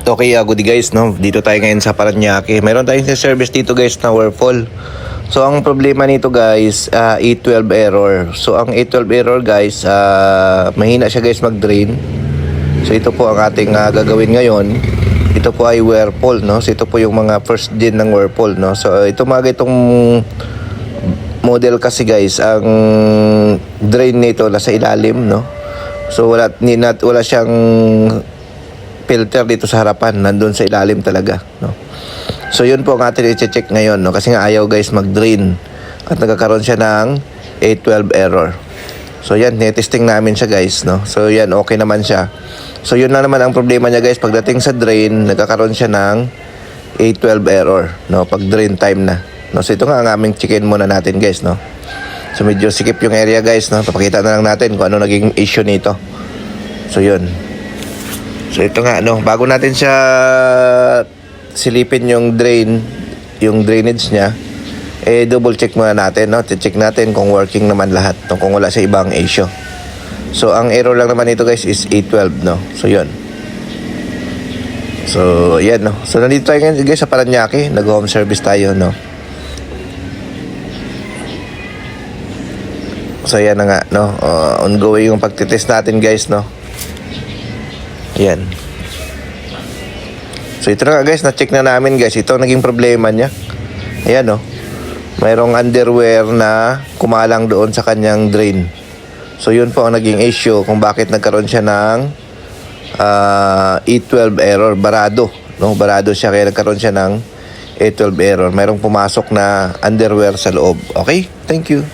Okay, good guys, no? Dito tayo ngayon sa Parañaque. Meron tayong service dito guys na Whirlpool. So ang problema nito guys, A12 error. So ang A12 error guys, mahina siya guys mag-drain. So ito po ang ating gagawin ngayon. Ito po ay Whirlpool, no? So ito po yung mga first gen ng Whirlpool, no? So ito mga itong model kasi guys, ang drain nito nasa ilalim, no? So wala siyang filter dito sa harapan, nandun sa ilalim talaga, no? So yun po ang atin i-check ngayon, no? Kasi nga ayaw guys mag-drain at nagkakaroon siya ng A12 error. So yan, netesting namin siya guys, no? So yan, okay naman siya. So yun lang naman ang problema niya guys, pagdating sa drain, nagkakaroon siya ng A12 error, no? Pag drain time na, no? So ito nga ang aming checkin muna natin guys, no? So medyo sikip yung area guys, no? Papakita na lang natin kung ano naging issue nito. So yun. So ito nga, no, bago natin siya silipin yung drainage niya, double check muna natin, no? Check natin kung working naman lahat, no? Kung wala sa ibang issue. So ang error lang naman ito guys is A12, no? So yun. So yan, no. So nandito tayo ngayon guys sa Parañaque, nag-home service tayo, no. So yan na nga, no. Ongoing yung pagtitest natin guys, no. Yan. So ito na nga guys, na-check na namin guys. Ito naging problema niya. Ayan, no. Mayroong underwear na kumalang doon sa kanyang drain. So yun po ang naging issue kung bakit nagkaroon siya ng A12 error. Barado, no? Barado siya kaya nagkaroon siya ng A12 error. Mayroong pumasok na underwear sa loob. Okay? Thank you.